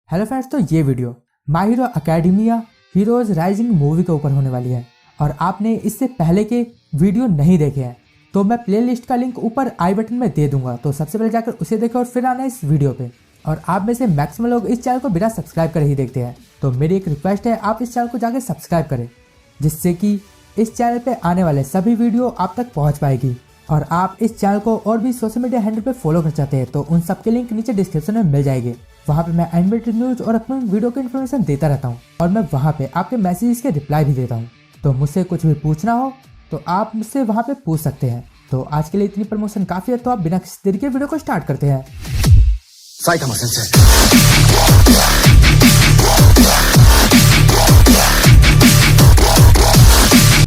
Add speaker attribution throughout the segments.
Speaker 1: Hello friends, तो ये video my hero academia heroes rising movie के ऊपर होने वाली है और आपने इससे पहले के वीडियो नहीं देखे हैं तो मैं प्लेलिस्ट का लिंक ऊपर आई बटन में दे दूंगा। तो सबसे पहले जाकर उसे देखें और फिर आना इस वीडियो पे। और आप में से मैक्सिमम लोग इस चैनल को बिना सब्सक्राइब करे ही देखते हैं, तो मेरी एक रिक्वेस्ट है, आप इस चैनल को जाकर सब्सक्राइब करें जिससे कि इस चैनल पे आने वाले सभी वीडियो आप तक पहुंच पाएगी। और आप इस चैनल को और भी सोशल मीडिया हैंडल पे फॉलो कर चाहते हैं तो उन सबके लिंक नीचे डिस्क्रिप्शन में मिल जाएंगे। वहाँ पे मैं एनिमेटेड न्यूज और अपने वीडियो की इन्फॉर्मेशन देता रहता हूँ और मैं वहाँ पे आपके मैसेजेस के रिप्लाई भी देता हूँ। तो मुझसे कुछ भी पूछना हो तो आप मुझसे वहाँ पे पूछ सकते हैं। तो आज के लिए इतनी प्रमोशन काफी है, तो आप बिना किसी देरी के वीडियो को स्टार्ट करते हैं।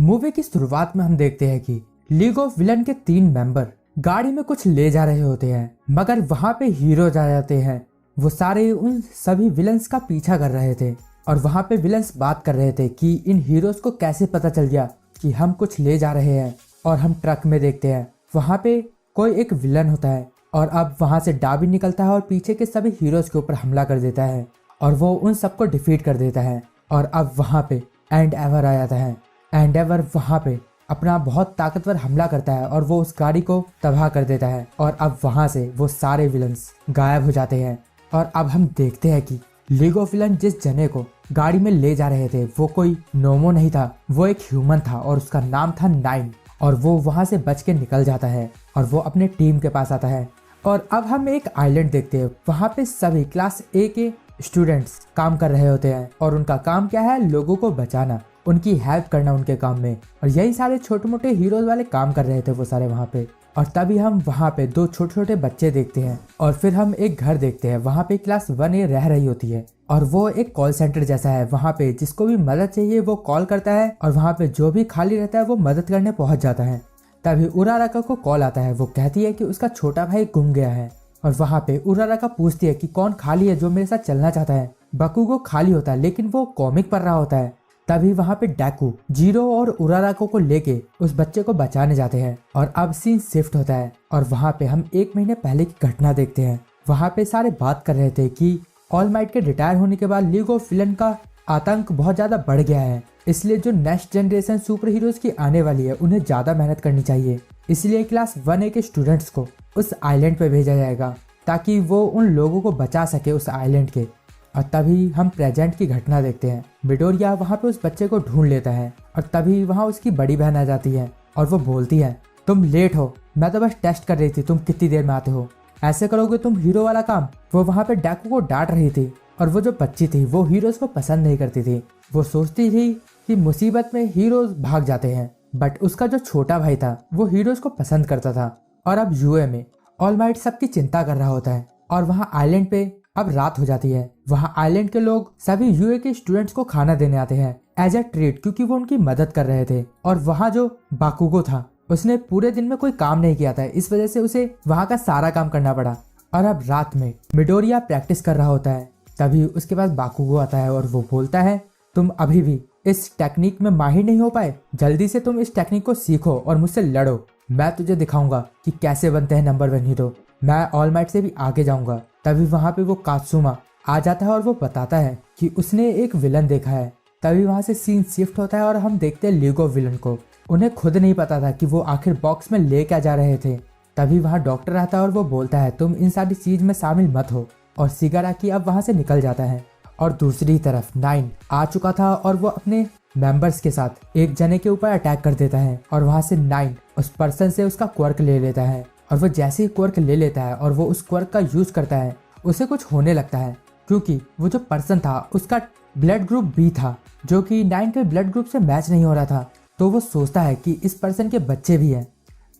Speaker 1: मूवी की शुरुआत में हम देखते हैं कि लीग ऑफ विलन के 3 मेंबर गाड़ी में कुछ ले जा रहे होते हैं, मगर वहाँ पे हीरोज आ जाते हैं। वो सारे उन सभी विलन्स का पीछा कर रहे थे और वहाँ पे विलन्स बात कर रहे थे कि इन हीरोज को कैसे पता चल गया कि हम कुछ ले जा रहे हैं। और हम ट्रक में देखते हैं वहाँ पे कोई एक विलन होता है और अब वहाँ से डाबी निकलता है और पीछे के सभी हीरोज के ऊपर हमला कर देता है और वो उन सबको डिफीट कर देता है। और अब वहाँ पे एंडेवर आ जाता है। एंडेवर वहाँ पे अपना बहुत ताकतवर हमला करता है और वो उस गाड़ी को तबाह कर देता है और अब वहाँ से वो सारे विलन्स गायब हो जाते हैं। और अब हम देखते हैं कि लीग ऑफ विलन जिस जने को गाड़ी में ले जा रहे थे वो कोई नोमो नहीं था, वो एक ह्यूमन था और उसका नाम था 9। और वो वहाँ से बच के निकल जाता है और वो अपने टीम के पास आता है। और अब हम एक आइलैंड देखते हैं, वहाँ पे सभी क्लास ए के स्टूडेंट्स काम कर रहे होते हैं और उनका काम क्या है, लोगों को बचाना, उनकी हेल्प करना उनके काम में। और यही सारे छोटे मोटे हीरोज वाले काम कर रहे थे वो सारे वहाँ पे। और तभी हम वहाँ पे 2 छोटे छोटे बच्चे देखते हैं और फिर हम एक घर देखते हैं। वहाँ पे क्लास 1A रह रही होती है और वो एक कॉल सेंटर जैसा है। वहाँ पे जिसको भी मदद चाहिए वो कॉल करता है और वहाँ पे जो भी खाली रहता है वो मदद करने पहुँच जाता है। तभी उराराका को कॉल आता है। वो कहती है कि उसका छोटा भाई गुम गया है और वहाँ पे उराराका पूछती है कि कौन खाली है जो मेरे साथ चलना चाहता है। बाकुगो खाली होता है लेकिन वो कॉमिक पढ़ रहा होता है। तभी वहाँ पे डेकू जीरो और उराराको को लेके उस बच्चे को बचाने जाते हैं। और अब सीन शिफ्ट होता है और वहाँ पे हम 1 महीने पहले की घटना देखते हैं। वहाँ पे सारे बात कर रहे थे कि ऑल माइट के रिटायर होने के बाद लीग ऑफ विलन का आतंक बहुत ज्यादा बढ़ गया है, इसलिए जो नेक्स्ट जनरेशन सुपर हीरोज की आने वाली है उन्हें ज्यादा मेहनत करनी चाहिए। इसलिए क्लास 1A के स्टूडेंट्स को उस आइलैंड पे भेजा जाएगा ताकि वो उन लोगों को बचा सके उस आइलैंड के। और तभी हम प्रेजेंट की घटना देखते हैं। मिडोरिया वहाँ पे उस बच्चे को ढूंढ लेता है और तभी वहाँ उसकी बड़ी बहन आ जाती है और वो बोलती है, तुम लेट हो, मैं तो बस टेस्ट कर रही थी, तुम कितनी देर में आते हो, ऐसे करोगे तुम हीरो वाला काम। वो वहाँ पे डाकू को डांट रही थी और वो जो बच्ची थी वो हीरोज को पसंद नहीं करती थी। वो सोचती थी कि मुसीबत में हीरोज भाग जाते हैं, बट उसका जो छोटा भाई था वो हीरोज को पसंद करता था। और अब यूए में ऑल माइट सबकी चिंता कर रहा होता है और वहाँ आइलैंड पे अब रात हो जाती है। वहाँ आइलैंड के लोग सभी यूए के स्टूडेंट्स को खाना देने आते हैं एज अ ट्रीट, क्योंकि वो उनकी मदद कर रहे थे। और वहाँ जो बाकुगो था उसने पूरे दिन में कोई काम नहीं किया था, इस वजह से उसे वहाँ का सारा काम करना पड़ा। और अब रात में मिडोरिया प्रैक्टिस कर रहा होता है, तभी उसके पास बाकुगो आता है और वो बोलता है, तुम अभी भी इस टेक्निक में माहिर नहीं हो पाए, जल्दी से तुम इस टेक्निक को सीखो और मुझसे लड़ो। मैं तुझे दिखाऊंगा कि कैसे बनते हैं नंबर 1 हीरो, मैं ऑल माइट से भी आगे जाऊंगा। तभी वहाँ पे वो कात्सुमा आ जाता है और वो बताता है कि उसने एक विलन देखा है। तभी वहाँ से सीन शिफ्ट होता है और हम देखते हैं लीग ऑफ विलन को। उन्हें खुद नहीं पता था कि वो आखिर बॉक्स में ले क्या जा रहे थे। तभी वहाँ डॉक्टर आता है और वो बोलता है, तुम इन सारी चीज में शामिल मत हो। और शिगाराकी अब वहाँ से निकल जाता है। और दूसरी तरफ 9 आ चुका था और वो अपने मेंबर्स के साथ एक जने के ऊपर अटैक कर देता है और वहाँ से 9 उस पर्सन से उसका क्वर्क ले लेता है। और वो जैसे ही क्वर्क ले लेता है और वो उस क्वर्क का यूज करता है, उसे कुछ होने लगता है, क्योंकि वो जो पर्सन था उसका ब्लड ग्रुप बी था जो कि 9 के ब्लड ग्रुप से मैच नहीं हो रहा था। तो वो सोचता है कि इस पर्सन के बच्चे भी हैं,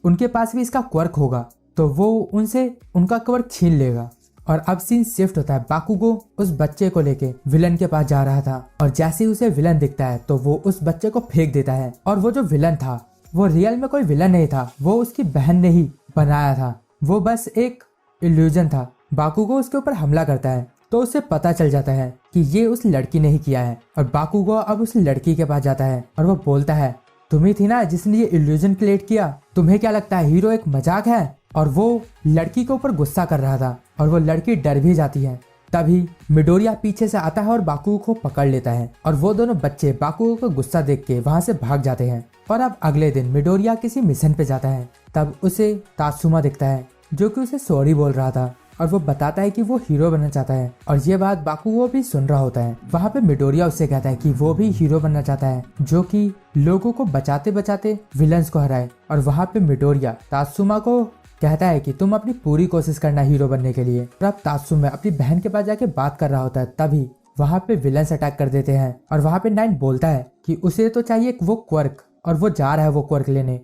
Speaker 1: उनके पास भी इसका क्वर्क होगा, तो वो उनसे उनका क्वर्क छीन लेगा। और अब सीन शिफ्ट होता है, बाकुगो उस बच्चे को लेके विलन के पास जा रहा था और जैसे ही उसे विलन दिखता है तो वो उस बच्चे को फेंक देता है। और वो जो विलन था वो रियल में कोई विलन नहीं था, वो उसकी बहन ने ही बनाया था, वो बस एक इल्यूजन था। बाकुगो उसके ऊपर हमला करता है तो उसे पता चल जाता है कि ये उस लड़की ने ही किया है। और बाकुगो अब उस लड़की के पास जाता है और वो बोलता है, तुम ही थी ना जिसने ये इल्यूजन क्रिएट किया, तुम्हें क्या लगता है हीरो एक मजाक है। और वो लड़की के ऊपर गुस्सा कर रहा था और वो लड़की डर भी जाती है तभी मिडोरिया पीछे से आता है और बाकुगो को पकड़ लेता है और वो दोनों बच्चे बाकुगो को गुस्सा देख के वहाँ से भाग जाते हैं। और अब अगले दिन मिडोरिया किसी मिशन पे जाता है। तब उसे तात्सुमा दिखता है जो कि उसे सॉरी बोल रहा था और वो बताता है कि वो हीरो बनना चाहता है और ये बात बाकुगो भी सुन रहा होता है। वहाँ पे मिडोरिया उससे कहता है कि वो भी हीरो बनना चाहता है जो कि लोगों को बचाते बचाते विलन्स को हराए। और वहाँ पे मिडोरिया तात्सुमा को कहता है कि तुम अपनी पूरी कोशिश करना हीरो बनने के लिए। और अब तात्सुमा अपनी बहन के पास जाके बात कर रहा होता है, तभी वहाँ पे विलन्स अटैक कर देते हैं। और वहाँ पे नाइन बोलता है कि उसे तो चाहिए वो क्वर्क और वो जा रहा है वो क्वर्क लेने।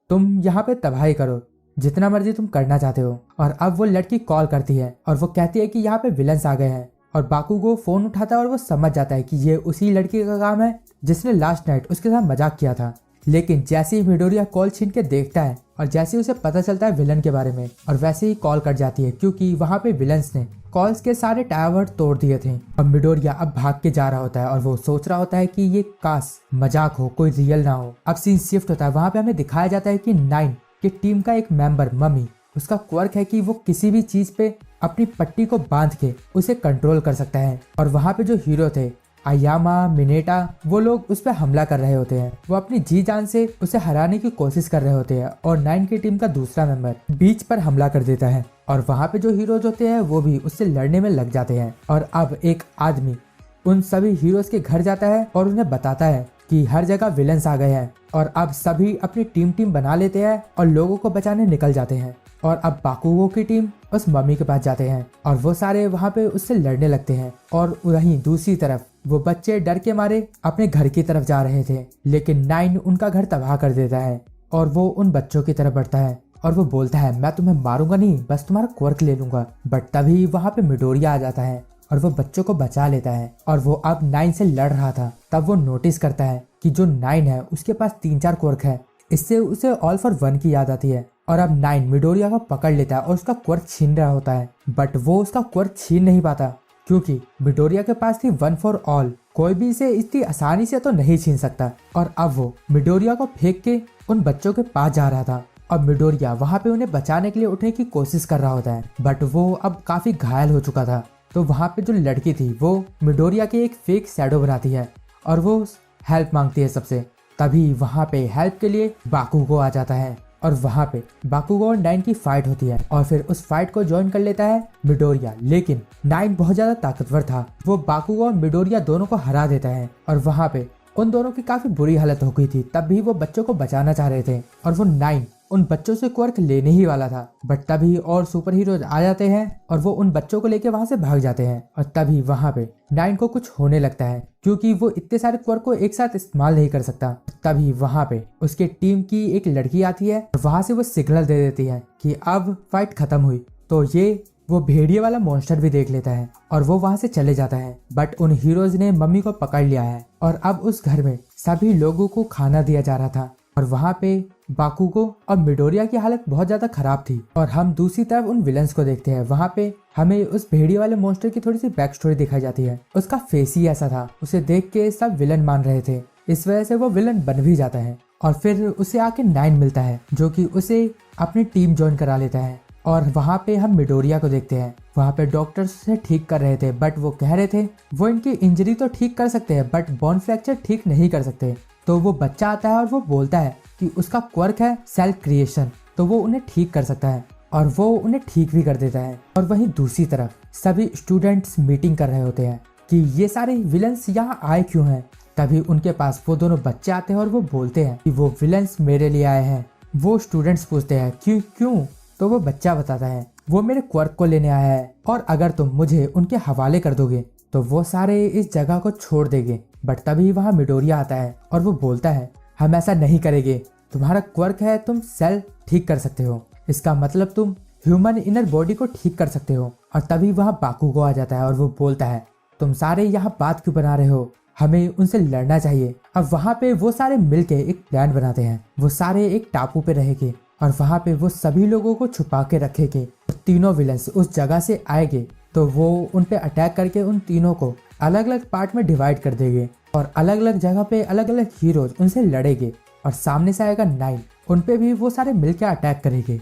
Speaker 1: तुम यहाँ पे तबाही करो, जितना मर्जी तुम करना चाहते हो। और अब वो लड़की कॉल करती है और वो कहती है कि यहाँ पे विलन्स आ गए हैं। और बाकुगो फोन उठाता है और वो समझ जाता है कि ये उसी लड़की का काम है जिसने लास्ट नाइट उसके साथ मजाक किया था। लेकिन जैसे ही मिडोरिया कॉल छीन के देखता है और जैसे ही उसे पता चलता है विलन के बारे में, और वैसे ही कॉल कट जाती है क्योंकि वहाँ पे विलन्स ने कॉल्स के सारे टावर तोड़ दिए थे। और मिडोरिया अब भाग के जा रहा होता है और वो सोच रहा होता है कि ये काश मजाक हो, कोई रियल ना हो। अब सीन शिफ्ट होता है, वहाँ पे हमें दिखाया जाता है कि नाइन की टीम का एक मेंबर मम्मी, उसका क्वर्क है कि वो किसी भी चीज पे अपनी पट्टी को बांध के उसे कंट्रोल कर सकता है। और वहाँ पे जो हीरो थे आयामा, मिनेटा, वो लोग उस पर हमला कर रहे होते हैं। वो अपनी जी जान से उसे हराने की कोशिश कर रहे होते हैं और नाइन की टीम का दूसरा मेंबर बीच पर हमला कर देता है। और वहाँ पे जो हीरोज होते हैं वो भी उससे लड़ने में लग जाते हैं। और अब एक आदमी उन सभी हीरोज के घर जाता है और उन्हें बताता है कि हर जगह विलन्स आ गए हैं। और अब सभी अपनी टीम बना लेते हैं और लोगों को बचाने निकल जाते हैं। और अब बाकुगो की टीम उस मम्मी के पास जाते हैं और वो सारे वहाँ पे उससे लड़ने लगते हैं। और वहीं दूसरी तरफ वो बच्चे डर के मारे अपने घर की तरफ जा रहे थे, लेकिन नाइन उनका घर तबाह कर देता है और वो उन बच्चों की तरफ बढ़ता है और वो बोलता है मैं तुम्हें मारूंगा नहीं, बस तुम्हारा क्वर्क ले लूंगा। बट तभी वहाँ पे मिडोरिया आ जाता है और वो बच्चों को बचा लेता है। और वो अब नाइन से लड़ रहा था, तब वो नोटिस करता है कि जो नाइन है उसके पास 3-4 क्वर्क है। इससे उसे ऑल फॉर वन की याद आती है। और अब नाइन मिडोरिया को पकड़ लेता है और उसका क्वर्क छीन रहा होता है, बट वो उसका क्वर्क छीन नहीं पाता क्योंकि मिडोरिया के पास थी वन फॉर ऑल। कोई भी इसे इतनी आसानी से तो नहीं छीन सकता। और अब वो मिडोरिया को फेंक के उन बच्चों के पास जा रहा था और मिडोरिया वहाँ पे उन्हें बचाने के लिए उठने की कोशिश कर रहा होता है, बट वो अब काफी घायल हो चुका था। तो वहाँ पे जो लड़की थी वो मिडोरिया की एक फेक शैडो बनाती है और वो हेल्प मांगती है सबसे। तभी वहाँ पे हेल्प के लिए बाकुगो आ जाता है और वहाँ पे बाकुगो और नाइन की फाइट होती है और फिर उस फाइट को ज्वाइन कर लेता है मिडोरिया। लेकिन नाइन बहुत ज्यादा ताकतवर था, वो बाकुगो और मिडोरिया दोनों को हरा देता है। और वहाँ पे उन दोनों की काफी बुरी हालत हो गई थी, तब भी वो बच्चों को बचाना चाह रहे थे और वो नाइन उन बच्चों से क्वर्क लेने ही वाला था। बट तभी और सुपर हीरोज आ जाते हैं और वो उन बच्चों को लेके वहां से भाग जाते हैं। और तभी वहां पे नाइन को कुछ होने लगता है क्योंकि वो इतने सारे क्वर्क को एक साथ इस्तेमाल नहीं कर सकता। तभी वहां पे उसके टीम की एक लड़की आती है और वहां से वो सिग्नल दे देती है कि अब फाइट खत्म हुई। तो ये वो भेड़िए वाला मॉन्स्टर भी देख लेता है और वो वहां से चले जाता है। बट उन हीरोज ने मम्मी को पकड़ लिया है और अब उस घर में सभी लोगों को खाना दिया जा रहा था। और वहाँ पे बाकुगो और मिडोरिया की हालत बहुत ज्यादा खराब थी। और हम दूसरी तरफ उन विलन्स को देखते हैं। वहाँ पे हमें उस भेड़िए वाले मॉन्स्टर की थोड़ी सी बैक स्टोरी दिखाई जाती है। उसका फेस ही ऐसा था, उसे देख के सब विलन मान रहे थे, इस वजह से वो विलन बन भी जाता है। और फिर उसे आके नाइन मिलता है जो कि उसे अपनी टीम ज्वाइन करा लेता है। और वहाँ पे हम मिडोरिया को देखते हैं, वहाँ पे डॉक्टर्स से ठीक कर रहे थे, बट वो कह रहे थे वो इनकी इंजरी तो ठीक कर सकते हैं बट बोन फ्रैक्चर ठीक नहीं कर सकते। तो वो बच्चा आता है और वो बोलता है कि उसका क्वर्क है सेल्फ क्रिएशन, तो वो उन्हें ठीक कर सकता है और वो उन्हें ठीक भी कर देता है। और वहीं दूसरी तरफ सभी स्टूडेंट्स मीटिंग कर रहे होते हैं कि ये सारे विलन्स यहाँ आए क्यों हैं। तभी उनके पास वो दोनों बच्चे आते हैं और वो बोलते हैं कि वो विलन्स मेरे लिए आए हैं। वो स्टूडेंट्स पूछते हैं क्यों? तो वो बच्चा बताता है वो मेरे क्वर्क को लेने आया है और अगर तुम मुझे उनके हवाले कर दोगे तो वो सारे इस जगह को छोड़ देंगे। बट तभी वहाँ मिडोरिया आता है और वो बोलता है हम ऐसा नहीं करेंगे, तुम्हारा क्वर्क है, तुम सेल ठीक कर सकते हो, इसका मतलब तुम ह्यूमन इनर बॉडी को ठीक कर सकते हो। और तभी वहाँ बाकुगो आ जाता है और वो बोलता है तुम सारे यहाँ बात क्यों बना रहे हो, हमें उनसे लड़ना चाहिए। अब वहाँ पे वो सारे मिलके एक प्लान बनाते हैं, वो सारे एक टापू पे रहेंगे और वहाँ पे वो सभी लोगों को छुपा के रखेंगे। तीनों विलन्स उस जगह से आएंगे तो वो उन पे अटैक करके उन तीनों को अलग अलग पार्ट में डिवाइड कर देंगे और अलग अलग जगह पे अलग अलग हीरोज उनसे लड़ेंगे। और सामने से आएगा नाइन, उन पे भी वो सारे मिलकर अटैक करेंगे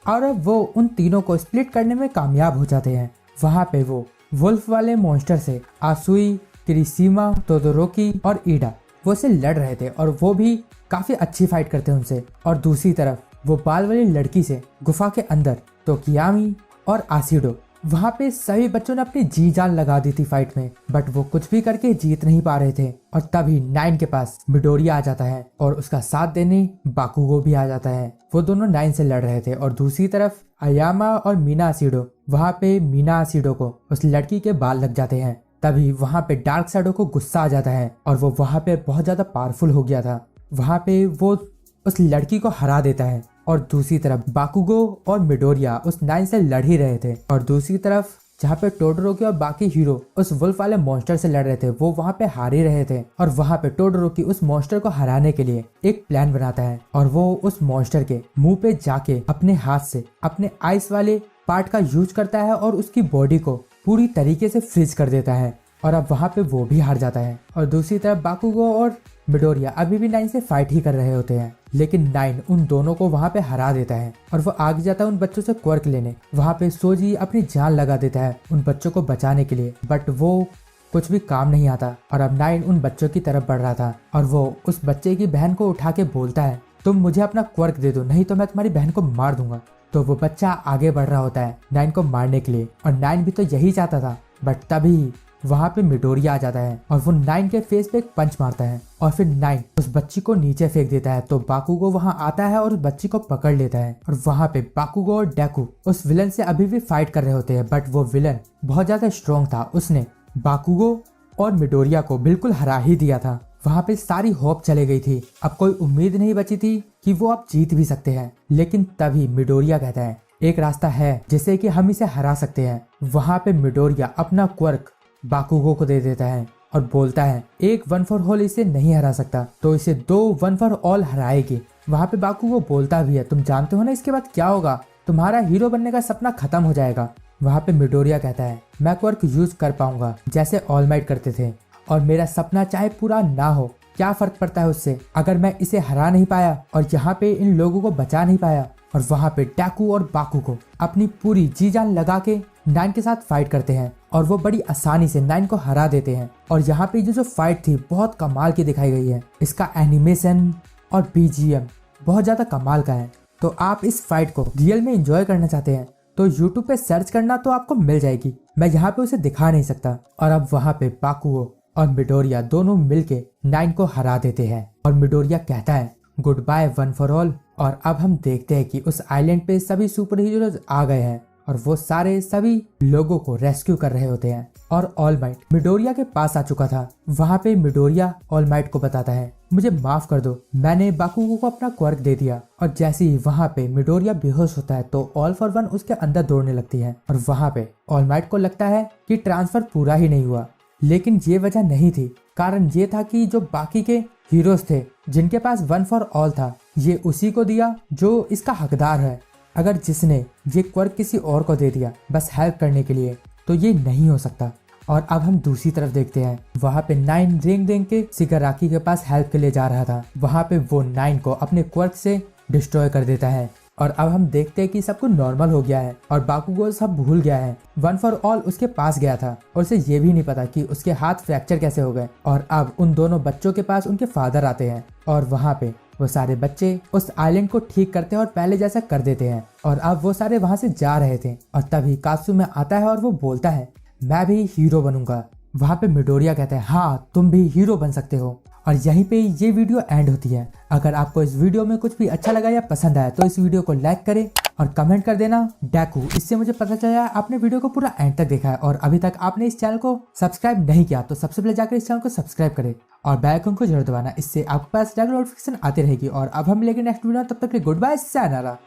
Speaker 1: और अब वो उन तीनों को स्प्लिट करने में कामयाब हो जाते हैं। वहाँ पे वो वुल्फ वाले मॉन्स्टर से आसुई, किरिशिमा, तोदोरोकी और ईडा वो से लड़ रहे थे और वो भी काफी अच्छी फाइट करते हैं उनसे। और दूसरी तरफ वो बाल वाली लड़की से गुफा के अंदर तो कियामी और आसिडो, वहाँ पे सभी बच्चों ने अपनी जी जान लगा दी थी फाइट में, बट वो कुछ भी करके जीत नहीं पा रहे थे। और तभी 9 के पास मिडोरिया आ जाता है और उसका साथ देने बाकुगो भी आ जाता है। वो दोनों 9 से लड़ रहे थे और दूसरी तरफ अयामा और मीना आसिडो, वहाँ पे मीना आसिडो को उस लड़की के बाल लग जाते हैं। तभी वहाँ पे डार्क शैडो को गुस्सा आ जाता है और वो वहाँ पे बहुत ज्यादा पावरफुल हो गया था। वहाँ पे वो उस लड़की को हरा देता है और दूसरी तरफ बाकुगो और मिडोरिया उस 9 से लड़ ही रहे थे। और दूसरी तरफ जहाँ पे टोडोरोकी और बाकी हीरो उस वुल्फ वाले मॉन्स्टर से लड़ रहे थे, वो वहाँ पे हार ही रहे थे। और वहाँ पे टोडोरोकी उस मॉन्स्टर को हराने के लिए एक प्लान बनाता है और वो उस मॉन्स्टर के मुंह पे जाके अपने हाथ से अपने आइस वाले पार्ट का यूज करता है और उसकी बॉडी को पूरी तरीके से फ्रीज कर देता है। और अब वहाँ पे वो भी हार जाता है। और दूसरी तरफ बाकुगो और मिडोरिया अभी भी 9 से फाइट ही कर रहे होते हैं, लेकिन 9 उन दोनों को वहाँ पे हरा देता है और वो आगे जाता है उन बच्चों से क्वर्क लेने। वहाँ पे सोजी अपनी जान लगा देता है उन बच्चों को बचाने के लिए, बट वो कुछ भी काम नहीं आता। और अब 9 उन बच्चों की तरफ बढ़ रहा था और वो उस बच्चे की बहन को उठा के बोलता है, तुम मुझे अपना क्वर्क दे दो, नहीं तो मैं तुम्हारी बहन को मार दूंगा। तो वो बच्चा आगे बढ़ रहा होता है 9 को मारने के लिए और 9 भी तो यही चाहता था, बट तभी वहाँ पे मिडोरिया आ जाता है और वो 9 के फेस पे एक पंच मारता है और फिर 9 उस बच्ची को नीचे फेंक देता है। तो बाकुगो वहाँ आता है और उस बच्ची को पकड़ लेता है और वहाँ पे बाकुगो और डेकू उस विलन से अभी भी फाइट कर रहे होते हैं, बट वो विलन बहुत ज्यादा स्ट्रॉन्ग था, उसने बाकुगो और मिडोरिया को बिल्कुल हरा ही दिया था। वहाँ पे सारी होप चले गई थी, अब कोई उम्मीद नहीं बची थी कि वो अब जीत भी सकते हैं। लेकिन तभी मिडोरिया कहता है एक रास्ता है जिससे कि हम इसे हरा सकते हैं। वहाँ पे मिडोरिया अपना क्वर्क बाकुगो को दे देता है और बोलता है एक 1 फॉर ऑल इसे नहीं हरा सकता, तो इसे 2 1 फॉर ऑल हराएगी। वहाँ पे बाकुगो बोलता भी है, तुम जानते हो ना इसके बाद क्या होगा, तुम्हारा हीरो बनने का सपना खत्म हो जाएगा। वहाँ पे मिडोरिया कहता है मैं क्वर्क यूज कर पाऊंगा जैसे ऑल माइट करते थे, और मेरा सपना चाहे पूरा ना हो, क्या फर्क पड़ता है उससे, अगर मैं इसे हरा नहीं पाया और यहाँ पे इन लोगों को बचा नहीं पाया। और वहाँ पे डेकू और बाकुगो अपनी पूरी जी जान लगा के 9 के साथ फाइट करते हैं और वो बड़ी आसानी से 9 को हरा देते हैं। और यहाँ पे जो फाइट थी बहुत कमाल की दिखाई गई है, इसका एनिमेशन और बीजीएम बहुत ज्यादा कमाल का है। तो आप इस फाइट को रियल में एंजॉय करना चाहते हैं तो YouTube पे सर्च करना तो आपको मिल जाएगी, मैं यहाँ पे उसे दिखा नहीं सकता। और अब वहाँ पे बाकुगो और मिडोरिया दोनों मिलके 9 को हरा देते हैं और मिडोरिया कहता है गुड बाय 1 फॉर ऑल। और अब हम देखते हैं कि उस आइलैंड पे सभी सुपर हीरोज आ गए हैं और वो सारे सभी लोगों को रेस्क्यू कर रहे होते हैं। और ऑल माइट मिडोरिया के पास आ चुका था। वहाँ पे मिडोरिया ऑल माइट को बताता है मुझे माफ कर दो, मैंने बाकुगो को अपना क्वर्क दे दिया। और जैसे ही वहाँ पे मिडोरिया बेहोश होता है तो ऑल फॉर वन उसके अंदर दौड़ने लगती है और वहाँ पे ऑल माइट को लगता है कि ट्रांसफर पूरा ही नहीं हुआ, लेकिन ये वजह नहीं थी। कारण ये था कि जो बाकी के हीरोज थे जिनके पास 1 फॉर ऑल था, ये उसी को दिया जो इसका हकदार है। अगर जिसने ये क्वर्क किसी और को दे दिया बस हेल्प करने के लिए, तो ये नहीं हो सकता। और अब हम दूसरी तरफ देखते हैं, वहाँ पे 9 रेंग रेंग के शिगाराकी के पास हेल्प के लिए जा रहा था। वहाँ पे वो 9 को अपने क्वर्क से डिस्ट्रॉय कर देता है और अब हम देखते हैं कि सब कुछ नॉर्मल हो गया है और बाकुगो सब भूल गया है। 1 फॉर ऑल उसके पास गया था और उसे ये भी नहीं पता कि उसके हाथ फ्रैक्चर कैसे हो गए। और अब उन दोनों बच्चों के पास उनके फादर आते हैं और वहाँ पे वो सारे बच्चे उस आइलैंड को ठीक करते हैं और पहले जैसा कर देते हैं। और अब वो सारे वहाँ से जा रहे थे और तभी कात्सुमे आता है और वो बोलता है मैं भी हीरो बनूंगा। वहाँ पे मिडोरिया कहता है हाँ तुम भी हीरो बन सकते हो। और यहीं पे ये वीडियो एंड होती है। अगर आपको इस वीडियो में कुछ भी अच्छा लगा या पसंद आया तो इस वीडियो को लाइक करें और कमेंट कर देना डेकू। इससे मुझे पता चला आपने वीडियो को पूरा एंड तक देखा है और अभी तक आपने इस चैनल को सब्सक्राइब नहीं किया तो सबसे पहले जाकर इस चैनल को सब्सक्राइब करें और बेल आइकन को जरूर दबाना, इससे आपके पास रेगुलर नोटिफिकेशन आती रहेगी। और अब हम मिलेंगे नेक्स्ट वीडियो, तब तक के गुड बाय, सायोनारा।